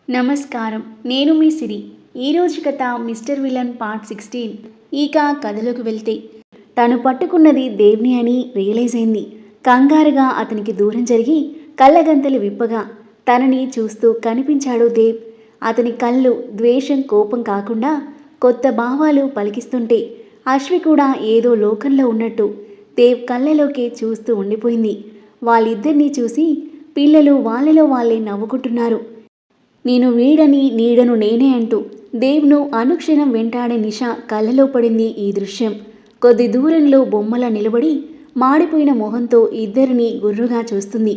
నమస్కారం. నేను మీ సిరి. ఈరోజు కథ మిస్టర్ విలన్ పార్ట్ 16. ఇక కథలోకి వెళ్తే తను పట్టుకున్నది దేవ్ని అని రియలైజ్ అయింది. కంగారుగా అతనికి దూరం జరిగి కళ్ళగంతలు విప్పగా తనని చూస్తూ కనిపించాడు దేవ్. అతని కళ్ళు ద్వేషం కోపం కాకుండా కొత్త భావాలు పలికిస్తుంటే అశ్వి కూడా ఏదో లోకంలో ఉన్నట్టు దేవ్ కళ్ళలోకి చూస్తూ ఉండిపోయింది. వాళ్ళిద్దరినీ చూసి పిల్లలు వాళ్ళలో వాళ్ళే నవ్వుకుంటున్నారు. నేను వీడని నీడను నేనే అంటూ దేవ్ను అనుక్షణం వెంటాడే నిషా కళ్ళలో పడింది ఈ దృశ్యం. కొద్ది దూరంలో బొమ్మలా నిలబడి మాడిపోయిన మొహంతో ఇద్దరిని గుర్రుగా చూస్తుంది.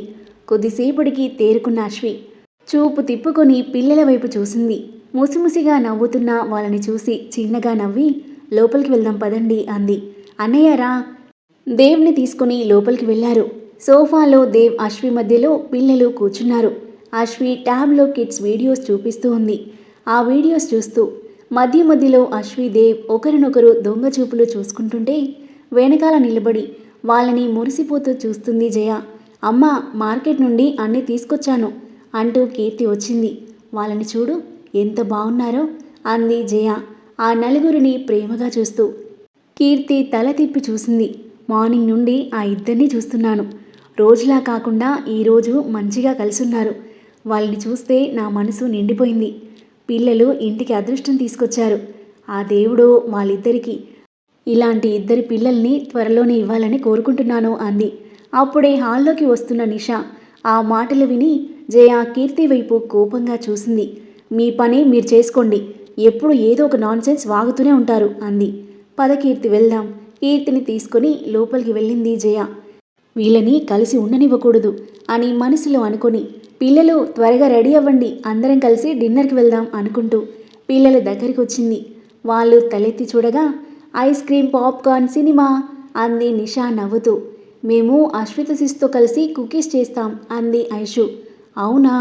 కొద్దిసేపటికి తేరుకున్న అశ్వి చూపు తిప్పుకొని పిల్లల వైపు చూసింది. ముసిముసిగా నవ్వుతున్న వాళ్ళని చూసి చిన్నగా నవ్వి లోపలికి వెళ్దాం పదండి అంది. అన్నయ్యరా. దేవ్ని తీసుకుని లోపలికి వెళ్లారు. సోఫాలో దేవ్ అశ్వి మధ్యలో పిల్లలు కూర్చున్నారు. అశ్వి ట్యాబ్లో కిడ్స్ వీడియోస్ చూపిస్తూ ఉంది. ఆ వీడియోస్ చూస్తూ మధ్య మధ్యలో అశ్వి దేవ్ ఒకరినొకరు దొంగ చూపులు చూసుకుంటుంటే వెనకాల నిలబడి వాళ్ళని మురిసిపోతూ చూస్తుంది జయ. అమ్మ, మార్కెట్ నుండి అన్నీ తీసుకొచ్చాను అంటూ కీర్తి వచ్చింది. వాళ్ళని చూడు ఎంత బాగున్నారో అంది జయ ఆ నలుగురిని ప్రేమగా చూస్తూ. కీర్తి తల తిప్పి చూసింది. మార్నింగ్ నుండి ఆ ఇద్దరిని చూస్తున్నాను. రోజులా కాకుండా ఈరోజు మంచిగా కలిసున్నారు. వాళ్ళని చూస్తే నా మనసు నిండిపోయింది. పిల్లలు ఇంటికి అదృష్టం తీసుకొచ్చారు. ఆ దేవుడు వాళ్ళిద్దరికీ ఇలాంటి ఇద్దరి పిల్లల్ని త్వరలోనే ఇవ్వాలని కోరుకుంటున్నాను అంది. అప్పుడే హాల్లోకి వస్తున్న నిషా ఆ మాటలు విని జయ కీర్తి వైపు కోపంగా చూసింది. మీ పని మీరు చేసుకోండి, ఎప్పుడు ఏదో ఒక నాన్సెన్స్ వాగుతూనే ఉంటారు అంది. పద కీర్తి వెళ్దాం. కీర్తిని తీసుకొని లోపలికి వెళ్ళింది జయ. వీళ్ళని కలిసి ఉండనివ్వకూడదు అని మనసులో అనుకొని పిల్లలు త్వరగా రెడీ అవ్వండి, అందరం కలిసి డిన్నర్కి వెళ్దాం అనుకుంటూ పిల్లల దగ్గరికి వచ్చింది. వాళ్ళు తలెత్తి చూడగా ఐస్ క్రీమ్, పాప్కార్న్, సినిమా అంది నిషా నవ్వుతూ. మేము అశ్విత సిస్తో కలిసి కుకీస్ చేస్తాం అంది ఐషు. అవునా,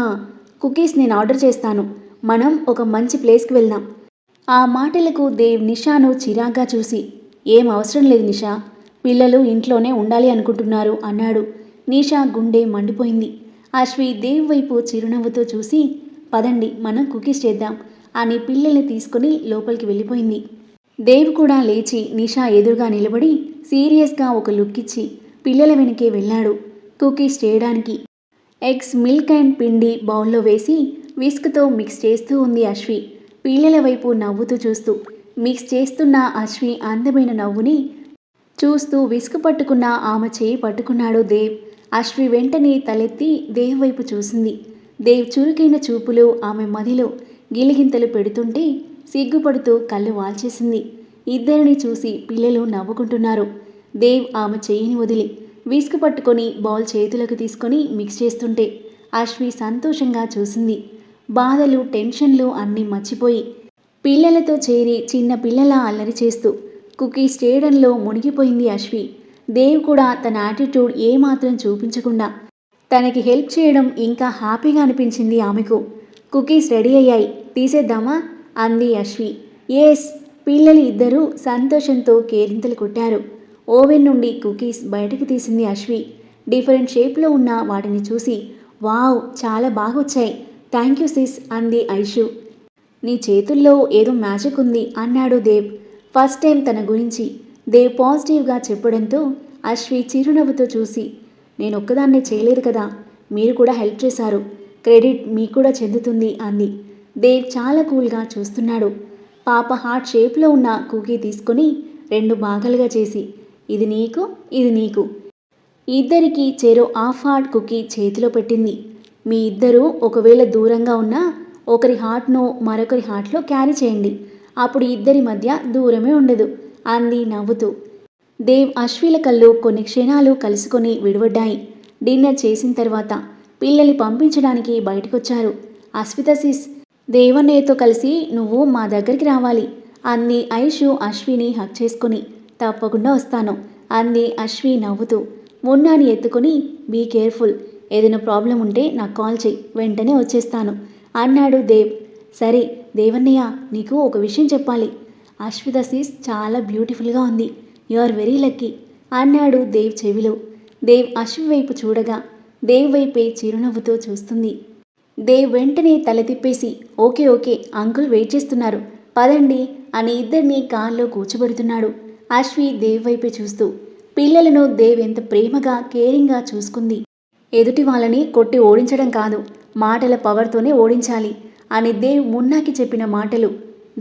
కుకీస్ నేను ఆర్డర్ చేస్తాను. మనం ఒక మంచి ప్లేస్కి వెళ్దాం. ఆ మాటలకు దేవ్ నిషాను చిరాగ్గా చూసి ఏం అవసరం లేదు నిషా, పిల్లలు ఇంట్లోనే ఉండాలి అనుకుంటున్నారు అన్నాడు. నిషా గుండె మండిపోయింది. అశ్వి దేవ్ వైపు చిరునవ్వుతో చూసి పదండి మనం కుకీస్ చేద్దాం అని పిల్లల్ని తీసుకుని లోపలికి వెళ్ళిపోయింది. దేవ్ కూడా లేచి నిషా ఎదురుగా నిలబడి సీరియస్గా ఒక లుక్ ఇచ్చి పిల్లల వెనకే వెళ్ళాడు. కుకీస్ చేయడానికి ఎగ్స్, మిల్క్ అండ్ పిండి బౌల్లో వేసి విస్క్తో మిక్స్ చేస్తూ ఉంది అశ్వి. పిల్లల వైపు నవ్వుతూ చూస్తూ మిక్స్ చేస్తున్న అశ్వి అందమైన నవ్వుని చూస్తూ విసుగు పట్టుకున్న ఆమె చేయి పట్టుకున్నాడు దేవ్. అశ్వి వెంటనే తలెత్తి దేవ్ వైపు చూసింది. దేవ్ చురుకైన చూపులు ఆమె మదిలో గిలిగింతలు పెడుతుంటే సిగ్గుపడుతూ కళ్ళు వాల్చేసింది. ఇద్దరిని చూసి పిల్లలు నవ్వుకుంటున్నారు. దేవ్ ఆమె చేయిని వదిలి విసుగు పట్టుకొని బౌల్ చేతులకు తీసుకొని మిక్స్ చేస్తుంటే అశ్వి సంతోషంగా చూసింది. బాధలు, టెన్షన్లు అన్నీ మర్చిపోయి పిల్లలతో చేరి చిన్న పిల్లలా అల్లరి చేస్తూ కుకీస్ చేయడంలో మునిగిపోయింది అశ్వి. దేవ్ కూడా తన యాటిట్యూడ్ ఏమాత్రం చూపించకుండా తనకి హెల్ప్ చేయడం ఇంకా హ్యాపీగా అనిపించింది ఆమెకు. కుకీస్ రెడీ అయ్యాయి, తీసేద్దామా అంది అశ్వి. ఎస్. పిల్లలు ఇద్దరూ సంతోషంతో కేరింతలు కొట్టారు. ఓవెన్ నుండి కుకీస్ బయటకు తీసింది అశ్వి. డిఫరెంట్ షేప్లో ఉన్న వాటిని చూసి వావ్, చాలా బాగా వచ్చాయి, థ్యాంక్ యూ సిస్ అంది ఐషు. నీ చేతుల్లో ఏదో మ్యాజిక్ ఉంది అన్నాడు దేవ్. ఫస్ట్ టైం తన గురించి దేవ్ పాజిటివ్గా చెప్పడంతో అశ్వి చిరునవ్వుతో చూసి నేను ఒక్కదాన్నే చేయలేదు కదా, మీరు కూడా హెల్ప్ చేశారు, క్రెడిట్ మీకు కూడా చెందుతుంది అంది. దేవ్ చాలా కూల్గా చూస్తున్నాడు. పాప హార్ట్ షేప్లో ఉన్న కుకీ తీసుకొని 2 భాగాలుగా చేసి ఇది నీకు, ఇది నీకు, ఇద్దరికి చెరో హాఫ్ హార్ట్ కుకీ చేతిలో పెట్టింది. మీ ఇద్దరూ ఒకవేళ దూరంగా ఉన్నా ఒకరి హార్ట్ను మరొకరి హార్ట్లో క్యారీ చేయండి, అప్పుడు ఇద్దరి మధ్య దూరమే ఉండదు అంది నవ్వుతూ. దేవ్ అశ్విల కళ్ళు కొన్ని క్షణాలు కలుసుకొని విడివడ్డాయి. డిన్నర్ చేసిన తర్వాత పిల్లల్ని పంపించడానికి బయటకొచ్చారు. అశ్విత సిస్, దేవన్నయ్యతో కలిసి నువ్వు మా దగ్గరికి రావాలి అంది ఐషు అశ్విని హక్ చేసుకుని. తప్పకుండా వస్తాను అంది అశ్వి నవ్వుతూ. మున్నాని ఎత్తుకొని బీ కేర్ఫుల్, ఏదైనా ప్రాబ్లం ఉంటే నాకు కాల్ చెయ్యి, వెంటనే వచ్చేస్తాను అన్నాడు దేవ్. సరే దేవన్నయ్య, నీకు ఒక విషయం చెప్పాలి. అశ్విత సిస్ చాలా బ్యూటిఫుల్గా ఉంది, యు ఆర్ వెరీ లక్కీ అన్నాడు దేవ్ చెవిలో. దేవ్ అశ్వి వైపు చూడగా దేవ్ వైపే చిరునవ్వుతో చూస్తుంది. దేవ్ వెంటనే తల తిప్పేసి ఓకే ఓకే అంకుల్ వెయిట్ చేస్తున్నారు పదండి అని ఇద్దరిని కార్లో కూర్చోబెడుతున్నాడు. అశ్వి దేవ్ వైపే చూస్తూ పిల్లలను దేవ్ ఎంత ప్రేమగా కేరింగ్గా చూసుకుంది. ఎదుటి వాళ్ళని కొట్టి ఓడించడం కాదు, మాటల పవర్తోనే ఓడించాలి అని దేవ్ మున్నాకి చెప్పిన మాటలు,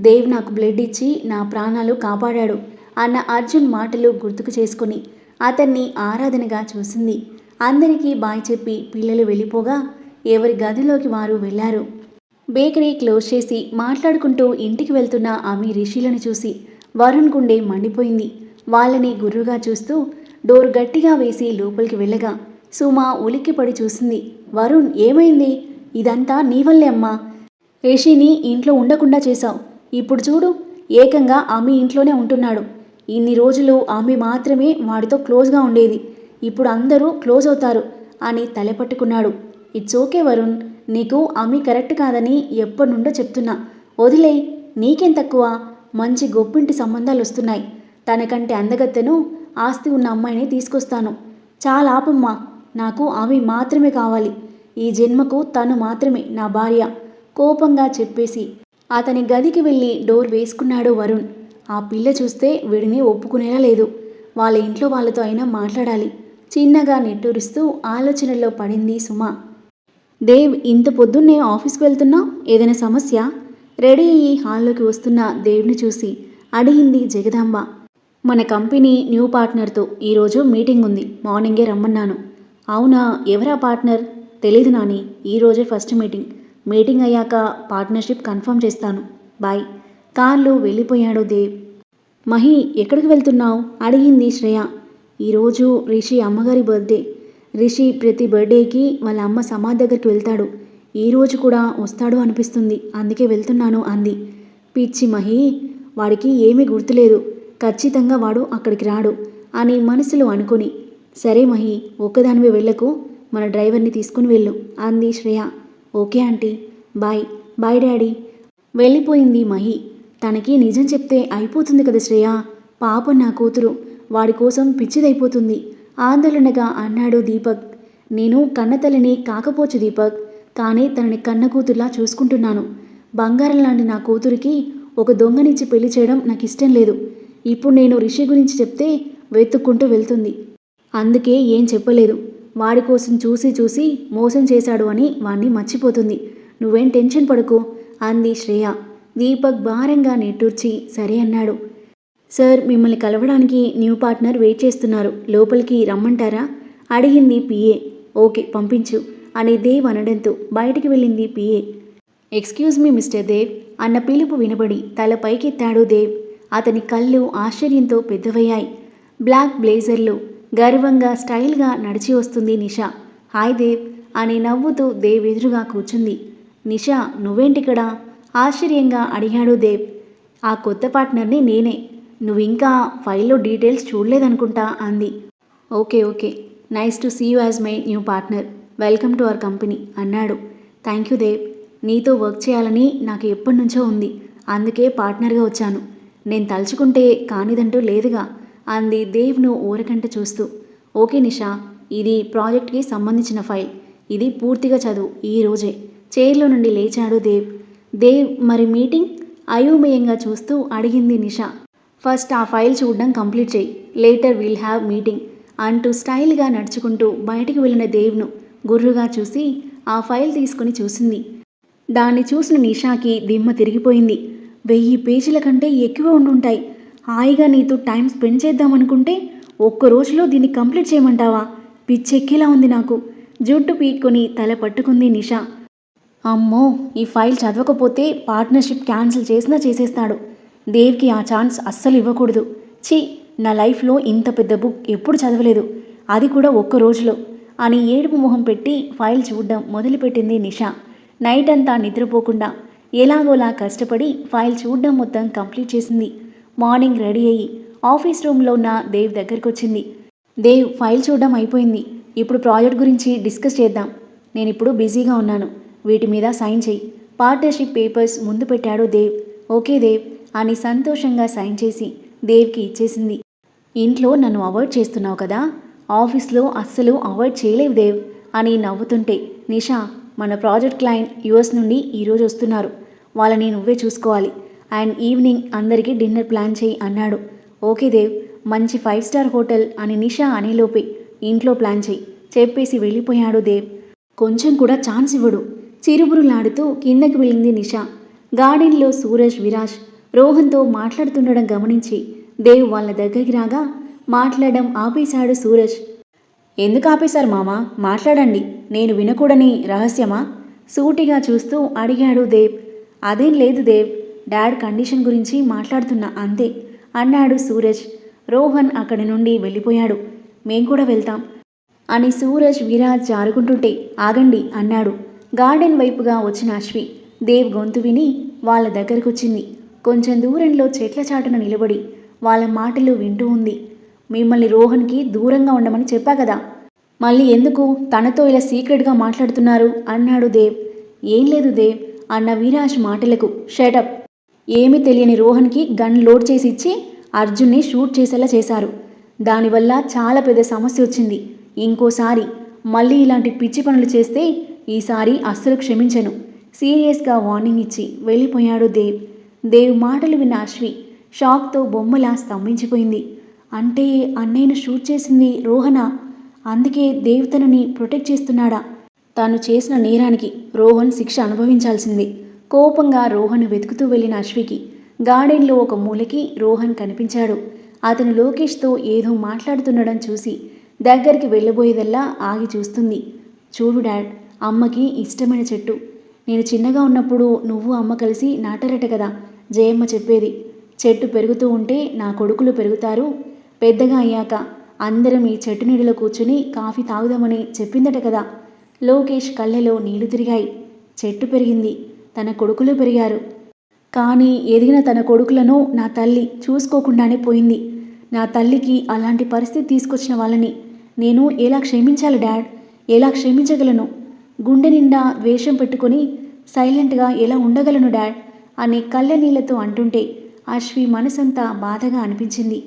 దేవ్ నాకు బ్లడ్ ఇచ్చి నా ప్రాణాలు కాపాడాడు అన్న అర్జున్ మాటలు గుర్తుకు చేసుకుని అతన్ని ఆరాధనగా చూసింది. అందరికీ బాయ్ చెప్పి పిల్లలు వెళ్ళిపోగా ఎవరి గదిలోకి వారు వెళ్ళారు. బేకరీ క్లోజ్ చేసి మాట్లాడుకుంటూ ఇంటికి వెళ్తున్న ఆమె రిషిలను చూసి వరుణ్ గుండె మండిపోయింది. వాళ్ళని గుర్రుగా చూస్తూ డోర్ గట్టిగా వేసి లోపలికి వెళ్ళగా సుమా ఉలిక్కిపడి చూసింది. వరుణ్ ఏమైంది? ఇదంతా నీ వల్లే అమ్మా. రిషిని ఇంట్లో ఉండకుండా చేశావు. ఇప్పుడు చూడు ఏకంగా ఆమె ఇంట్లోనే ఉంటున్నాడు. ఇన్ని రోజులు ఆమె మాత్రమే వాడితో క్లోజ్గా ఉండేది, ఇప్పుడు అందరూ క్లోజ్ అవుతారు అని తలపట్టుకున్నాడు. ఇట్స్ ఓకే వరుణ్, నీకు ఆమె కరెక్ట్ కాదని ఎప్పటి నుండో చెప్తున్నా, వదిలే. నీకేం తక్కువ, మంచి గొప్పింటి సంబంధాలు వస్తున్నాయి. తనకంటే అందగత్తెను ఆస్తి ఉన్న అమ్మాయిని తీసుకొస్తాను. చాలా ఆపమ్మా, నాకు ఆమె మాత్రమే కావాలి. ఈ జన్మకు తను మాత్రమే నా భార్య కోపంగా చెప్పేసి అతని గదికి వెళ్ళి డోర్ వేసుకున్నాడు వరుణ్. ఆ పిల్ల చూస్తే వీడిని ఒప్పుకునేలా లేదు. వాళ్ళ ఇంట్లో వాళ్ళతో అయినా మాట్లాడాలి. చిన్నగా నిట్టూరుస్తూ ఆలోచనల్లో పడింది సుమ. దేవ్ ఇంత పొద్దున్నే ఆఫీస్కి వెళ్తున్నా, ఏదైనా సమస్య? రెడీ అయ్యి హాల్లోకి వస్తున్న దేవ్ని చూసి అడిగింది జగదాంబ. మన కంపెనీ న్యూ పార్ట్నర్తో ఈరోజు మీటింగ్ ఉంది, మార్నింగే రమ్మన్నాను. అవునా, ఎవరా పార్ట్నర్? తెలీదు నాని, ఈరోజే ఫస్ట్ మీటింగ్ అయ్యాక పార్ట్నర్షిప్ కన్ఫర్మ్ చేస్తాను, బాయ్. కార్లో వెళ్ళిపోయాడు దేవ్. మహి ఎక్కడికి వెళ్తున్నావు అడిగింది శ్రేయ. ఈరోజు రిషి అమ్మగారి బర్త్డే. రిషి ప్రతి బర్త్డేకి వాళ్ళ అమ్మ సమాధి దగ్గరికి వెళ్తాడు. ఈరోజు కూడా వస్తాడు అనిపిస్తుంది, అందుకే వెళ్తున్నాను అంది. పిచ్చి మహి, వాడికి ఏమీ గుర్తులేదు, ఖచ్చితంగా వాడు అక్కడికి రాడు అని మనసులో అనుకుని, సరే మహి ఒక్కదానివే వెళ్ళకు, మన డ్రైవర్ని తీసుకుని వెళ్ళు అంది Shreya. Okay aunty, bye. Bye daddy. వెళ్ళిపోయింది మహి. తనకి నిజం చెప్తే అయిపోతుంది కదా శ్రేయ, పాపం నా కూతురు, వాడి కోసం పిచ్చిదైపోతుంది ఆందోళనగా అన్నాడు దీపక్. నేను కన్నతల్లిని కాకపోవచ్చు దీపక్, కానీ తనని కన్న కూతురులా చూసుకుంటున్నాను. బంగారం లాంటి నా కూతురికి ఒక దొంగనిచ్చి పెళ్లి చేయడం నాకు ఇష్టం లేదు. ఇప్పుడు నేను రిషి గురించి చెప్తే వెతుక్కుంటూ వెళ్తుంది, అందుకే ఏం చెప్పలేదు. వాడి కోసం చూసి చూసి మోసం చేశాడు అని వాణ్ణి మర్చిపోతుంది. నువ్వేం టెన్షన్ పడకు అంది శ్రేయ. దీపక్ భారంగా నిట్టూర్చి సరే అన్నాడు. సార్, మిమ్మల్ని కలవడానికి న్యూ పార్ట్నర్ వెయిట్ చేస్తున్నారు, లోపలికి రమ్మంటారా అడిగింది పిఏ. ఓకే పంపించు అని దేవ్ అనడంతో బయటికి వెళ్ళింది PA. Excuse me mister Dev అన్న పిలుపు వినబడి తల పైకెత్తాడు దేవ్. అతని కళ్ళు ఆశ్చర్యంతో పెద్దవయ్యాయి. బ్లాక్ బ్లేజర్లో గర్వంగా స్టైల్గా నడిచి వస్తుంది నిషా. హాయ్ దేవ్ అని నవ్వుతూ దేవ్ ఎదురుగా కూర్చుంది. నిషా, నువ్వేంటిక్కడ ఆశ్చర్యంగా అడిగాడు దేవ్. ఆ కొత్త పార్ట్నర్ని నేనే, నువ్వు ఇంకా ఫైల్లో డీటెయిల్స్ చూడలేదనుకుంటా అంది. Okay, nice to see you as my new partner, welcome to our company అన్నాడు. థ్యాంక్ యూ దేవ్, నీతో వర్క్ చేయాలని నాకు ఎప్పటి నుంచో ఉంది, అందుకే పార్ట్నర్గా వచ్చాను. నేను తలుచుకుంటే కానిదంటూ లేదుగా అంది దేవ్ను ఊరకంట చూస్తూ. ఓకే నిషా, ఇది ప్రాజెక్ట్కి సంబంధించిన ఫైల్, ఇది పూర్తిగా చదువు ఈరోజే. చైర్లో నుండి లేచాడు దేవ్. దేవ్ మరి మీటింగ్ అయోమయంగా చూస్తూ అడిగింది నిషా. ఫస్ట్ ఆ ఫైల్ చూడడం కంప్లీట్ చేయి, లేటర్ విల్ హ్యావ్ మీటింగ్ అంటూ స్టైల్గా నడుచుకుంటూ బయటికి వెళ్ళిన దేవ్ను గుర్రుగా చూసి ఆ ఫైల్ తీసుకుని చూసింది. దాన్ని చూసిన నిషాకి దిమ్మ తిరిగిపోయింది. 1000 పేజీల కంటే ఎక్కువ ఉండుంటాయి. హాయిగా నీతో టైం స్పెండ్ చేద్దామనుకుంటే ఒక్క రోజులో దీన్ని కంప్లీట్ చేయమంటావా? పిచ్చెక్కేలా ఉంది నాకు. జుట్టు పీక్కొని తల పట్టుకుంది నిషా. అమ్మో, ఈ ఫైల్ చదవకపోతే పార్ట్నర్షిప్ క్యాన్సిల్ చేసినా చేసేస్తాడు. దేవ్కి ఆ ఛాన్స్ అస్సలు ఇవ్వకూడదు. ఛీ, నా లైఫ్లో ఇంత పెద్ద బుక్ ఎప్పుడు చదవలేదు, అది కూడా ఒక్క రోజులో అని ఏడుపు మొహం పెట్టి ఫైల్ చూడడం మొదలుపెట్టింది నిషా. నైట్ అంతా నిద్రపోకుండా ఎలాగోలా కష్టపడి ఫైల్ చూడడం మొత్తం కంప్లీట్ చేసింది. మార్నింగ్ రెడీ అయ్యి ఆఫీస్ రూమ్లో ఉన్న దేవ్ దగ్గరికి వచ్చింది. దేవ్, ఫైల్ చూడడం అయిపోయింది, ఇప్పుడు ప్రాజెక్ట్ గురించి డిస్కస్ చేద్దాం. నేను ఇప్పుడు బిజీగా ఉన్నాను, వీటి మీద సైన్ చేయి. పార్ట్నర్షిప్ పేపర్స్ ముందు పెట్టాడు దేవ్. ఓకే దేవ్ అని సంతోషంగా సైన్ చేసి దేవ్కి ఇచ్చేసింది. ఇంట్లో నన్ను అవాయిడ్ చేస్తున్నావు కదా, ఆఫీస్లో అస్సలు అవాయిడ్ చేయలేవు దేవ్ అని నవ్వుతుంటే నిషా మన ప్రాజెక్ట్ క్లయింట్ యుఎస్ నుండి ఈరోజు వస్తున్నారు. వాళ్ళని నువ్వే చూసుకోవాలి. అండ్ ఈవినింగ్ అందరికీ డిన్నర్ ప్లాన్ చేయి అన్నాడు. ఓకే దేవ్, మంచి 5 స్టార్ హోటల్ అని నిషా అనేలోపే ఇంట్లో ప్లాన్ చేయి చెప్పేసి వెళ్ళిపోయాడు దేవ్. కొంచెం కూడా ఛాన్స్ ఇవ్వడు. చిరుబురులాడుతూ కిందకి వెళ్ళింది నిషా. గార్డెన్లో సూరజ్, విరాజ్ రోహన్తో మాట్లాడుతుండడం గమనించి దేవ్ వాళ్ళ దగ్గరికి రాగా మాట్లాడడం ఆపేశాడు సూరజ్. ఎందుకు ఆపేశారు మామ? మాట్లాడండి. నేను వినకూడని రహస్యమా? సూటిగా చూస్తూ అడిగాడు దేవ్. అదేం లేదు దేవ్, డాడ్ కండిషన్ గురించి మాట్లాడుతున్నా అంతే అన్నాడు సూరజ్. రోహన్ అక్కడి నుండి వెళ్ళిపోయాడు. మేం కూడా వెళ్తాం అని సూరజ్, విరాజ్ జారుకుంటుంటే ఆగండి అన్నాడు. గార్డెన్ వైపుగా వచ్చిన అశ్వి దేవ్ గొంతు విని వాళ్ళ దగ్గరకొచ్చింది. కొంచెం దూరంలో చెట్ల చాటున నిలబడి వాళ్ళ మాటలు వింటూ ఉంది. మిమ్మల్ని రోహన్కి దూరంగా ఉండమని చెప్పా కదా, మళ్ళీ ఎందుకు తనతో ఇలా సీక్రెట్గా మాట్లాడుతున్నారు అన్నాడు దేవ్. ఏం లేదు దేవ్ అన్న విరాజ్ మాటలకు షటప్. ఏమీ తెలియని రోహన్కి గన్ లోడ్ చేసి ఇచ్చి అర్జున్ని షూట్ చేసేలా చేశారు. దానివల్ల చాలా పెద్ద సమస్య వచ్చింది. ఇంకోసారి మళ్ళీ ఇలాంటి పిచ్చి పనులు చేస్తే ఈసారి అస్సలు క్షమించను సీరియస్గా వార్నింగ్ ఇచ్చి వెళ్ళిపోయాడు దేవ్. దేవ్ మాటలు విన్న అశ్వి షాక్తో బొమ్మలా స్తంభించిపోయింది. అంటే అన్నయ్యను షూట్ చేసింది రోహనా? అందుకే దేవ్ తనని ప్రొటెక్ట్ చేస్తున్నాడా? తాను చేసిన నేరానికి రోహన్ శిక్ష అనుభవించాల్సిందే. కోపంగా రోహన్ వెతుకుతూ వెళ్ళిన అశ్వికి గార్డెన్లో ఒక మూలకి రోహన్ కనిపించాడు. అతను లోకేష్తో ఏదో మాట్లాడుతుండడం చూసి దగ్గరికి వెళ్ళబోయేదల్లా ఆగి చూస్తుంది. చూడు డాడ్, అమ్మకి ఇష్టమైన చెట్టు. నేను చిన్నగా ఉన్నప్పుడు నువ్వు అమ్మ కలిసి నాటారట కదా, జయమ్మ చెప్పేది. చెట్టు పెరుగుతూ ఉంటే నా కొడుకులు పెరుగుతారు, పెద్దగా అయ్యాక అందరం ఈ చెట్టు నీడలో కూర్చుని కాఫీ తాగుదామని చెప్పిందట కదా. లోకేష్ కళ్ళలో నీళ్లు తిరిగాయి. చెట్టు పెరిగింది, తన కొడుకులు పెరిగారు. కానీ ఎదిగిన తన కొడుకులను నా తల్లి చూసుకోకుండానే పోయింది. నా తల్లికి అలాంటి పరిస్థితి తీసుకొచ్చిన వాళ్ళని నేను ఎలా క్షమించాలి డాడ్? ఎలా క్షమించగలను? గుండె నిండా ద్వేషం పెట్టుకొని సైలెంట్గా ఎలా ఉండగలను డాడ్ అని కళ్ళ నీళ్లతో అంటుంటే అశ్వి మనసంతా బాధగా అనిపించింది.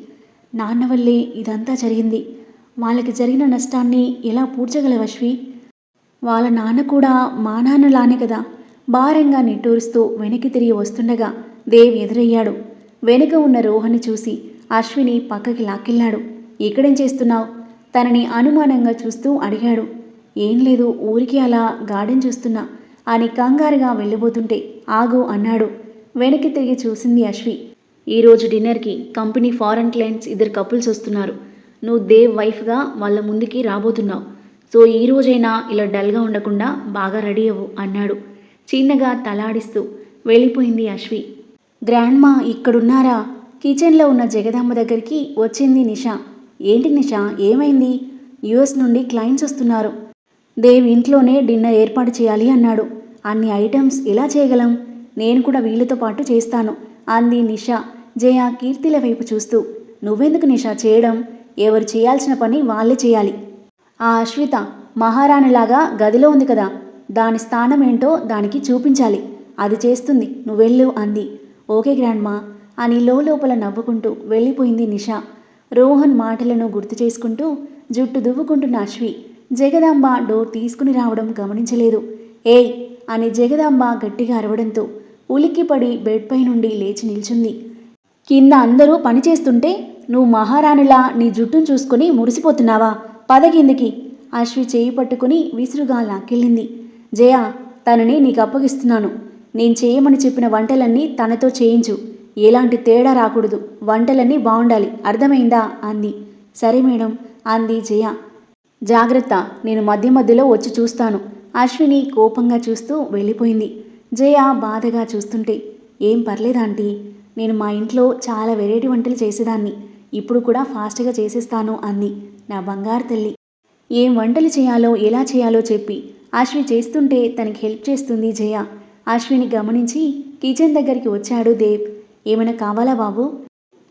నాన్న వల్లే ఇదంతా జరిగింది. వాళ్ళకి జరిగిన నష్టాన్ని ఎలా పూడ్చగలవు అశ్వి? వాళ్ళ నాన్న కూడా మా నాన్నలానే కదా. భారంగా నిట్టూరుస్తూ వెనక్కి తిరిగి వస్తుండగా దేవ్ ఎదురయ్యాడు. వెనుక ఉన్న రోహన్ని చూసి అశ్విని పక్కకి లాక్కెళ్ళాడు. ఇక్కడేం చేస్తున్నావు? తనని అనుమానంగా చూస్తూ అడిగాడు. ఏం లేదు, ఊరికి అలా గార్డెన్ చూస్తున్నా అని కంగారుగా వెళ్ళబోతుంటే ఆగు అన్నాడు. వెనక్కి తిరిగి చూసింది అశ్వి. ఈరోజు డిన్నర్కి కంపెనీ ఫారెన్ క్లయింట్స్ 2 కపుల్స్ వస్తున్నారు. నువ్వు దేవ్ వైఫ్గా వాళ్ళ ముందుకి రాబోతున్నావు. సో ఈరోజైనా ఇలా డల్గా ఉండకుండా బాగా రెడీ అవ్వు అన్నాడు. చిన్నగా తలాడిస్తూ వెళ్ళిపోయింది అశ్వి. గ్రాండ్మా ఇక్కడున్నారా? కిచెన్లో ఉన్న జగదాంబ దగ్గరికి వచ్చింది నిషా. ఏంటి నిషా, ఏమైంది? యుఎస్ నుండి క్లయింట్స్ వస్తున్నారు. దేవ్ ఇంట్లోనే డిన్నర్ ఏర్పాటు చేయాలి అన్నాడు. అన్ని ఐటమ్స్ ఎలా చేయగలం? నేను కూడా వీళ్ళతో పాటు చేస్తాను అంది నిషా జయ కీర్తిల వైపు చూస్తూ. నువ్వెందుకు నిషా చేయడం? ఎవరు చేయాల్సిన పని వాళ్ళే చేయాలి. ఆ అశ్విత మహారాణిలాగా గదిలో ఉంది కదా, దాని స్థానం ఏంటో దానికి చూపించాలి. అది చేస్తుంది, నువ్వెళ్ళు అంది. ఓకే గ్రాండ్మా అని లోపల నవ్వుకుంటూ వెళ్ళిపోయింది నిషా. రోహన్ మాటలను గుర్తు చేసుకుంటూ జుట్టు దువ్వుకుంటున్న అశ్వి జగదాంబ డోర్ తీసుకుని రావడం గమనించలేదు. ఏయ్ అని జగదాంబ గట్టిగా అరవడంతో ఉలిక్కిపడి బెడ్పై నుండి లేచి నిల్చుంది. కింద అందరూ పనిచేస్తుంటే నువ్వు మహారాణిలా నీ జుట్టును చూసుకుని మురిసిపోతున్నావా? పద కిందికి. అశ్వి చేయి పట్టుకుని విసురుగా లాక్కెళ్ళింది. జయ, తనని నీకు అప్పగిస్తున్నాను. నేను చేయమని చెప్పిన వంటలన్నీ తనతో చేయించు. ఎలాంటి తేడా రాకూడదు. వంటలన్నీ బాగుండాలి, అర్థమైందా అంది. సరే మేడం అంది జయ. జాగ్రత్త, నేను మధ్య మధ్యలో వచ్చి చూస్తాను. అశ్విని కోపంగా చూస్తూ వెళ్ళిపోయింది. జయ బాధగా చూస్తుంటే ఏం పర్లేదాంటీ, నేను మా ఇంట్లో చాలా వెరైటీ వంటలు చేసేదాన్ని. ఇప్పుడు కూడా ఫాస్ట్గా చేసేస్తాను అంది. నా బంగారు తల్లి. ఏం వంటలు చేయాలో ఎలా చేయాలో చెప్పి అశ్వి చేస్తుంటే తనకి హెల్ప్ చేస్తుంది జయ. అశ్విని గమనించి కిచెన్ దగ్గరికి వచ్చాడు దేవ్. ఏమైనా కావాలా బాబు?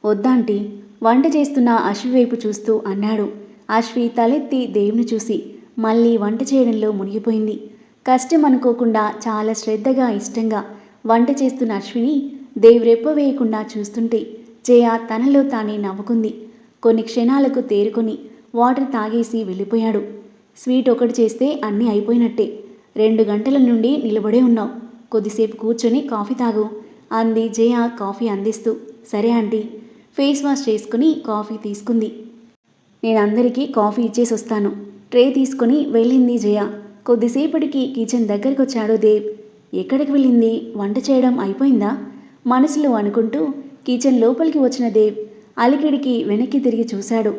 వద్దాంటీ, వంట చేస్తున్న అశ్వి వైపు చూస్తూ అన్నాడు. అశ్వి తలెత్తి దేవుని చూసి మళ్ళీ వంట చేయడంలో మునిగిపోయింది. కష్టం అనుకోకుండా చాలా శ్రద్ధగా ఇష్టంగా వంట చేస్తున్న అశ్విని దేవ్ రెప్ప వేయకుండా చూస్తుంటే జయ తనలో తానే నవ్వుకుంది. కొన్ని క్షణాలకు తేరుకొని వాటర్ తాగేసి వెళ్ళిపోయాడు. స్వీట్ ఒకటి చేస్తే అన్నీ అయిపోయినట్టే. 2 గంటల నుండి నిలబడే ఉన్నావు, కొద్దిసేపు కూర్చొని కాఫీ తాగు అంది జయ కాఫీ అందిస్తూ. సరే ఆంటీ. ఫేస్ వాష్ చేసుకుని కాఫీ తీసుకుంది. నేను అందరికీ కాఫీ ఇచ్చేసి వస్తాను. ట్రే తీసుకుని వెళ్ళింది జయ. కొద్దిసేపటికి కిచెన్ దగ్గరికి వచ్చాడు దేవ్. ఎక్కడికి వెళ్ళింది? వంట చేయడం అయిపోయిందా? మనసులో అనుకుంటూ కిచెన్ లోపలికి వచ్చిన దేవ్ అలికిడికి వెనక్కి తిరిగి చూశాడు.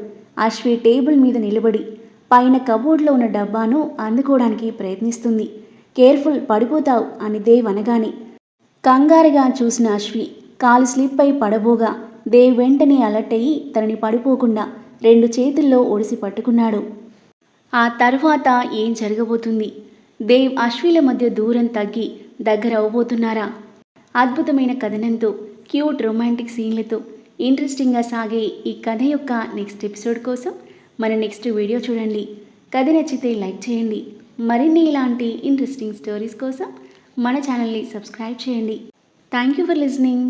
అశ్వి టేబుల్ మీద నిలబడి పైన కబోర్డ్లో ఉన్న డబ్బాను అందుకోవడానికి ప్రయత్నిస్తుంది. కేర్ఫుల్, పడిపోతావు అని దేవ్ అనగానే కంగారుగా చూసిన అశ్వి కాలు స్లిప్ అయి పడబోగా దేవ్ వెంటనే అలర్ట్ అయ్యి తనని పడిపోకుండా 2 చేతుల్లో ఒడిసి పట్టుకున్నాడు. ఆ తరువాత ఏం జరగబోతుంది? దేవ్ అశ్విల మధ్య దూరం తగ్గి దగ్గర అవబోతున్నారా? అద్భుతమైన కథనంతో, క్యూట్ రొమాంటిక్ సీన్లతో ఇంట్రెస్టింగ్గా సాగే ఈ కథ యొక్క నెక్స్ట్ ఎపిసోడ్ కోసం మన నెక్స్ట్ వీడియో చూడండి. కథ నచ్చితే లైక్ చేయండి. మరిన్ని ఇలాంటి ఇంట్రెస్టింగ్ స్టోరీస్ కోసం మన ఛానల్ని సబ్స్క్రైబ్ చేయండి. Thank you for listening.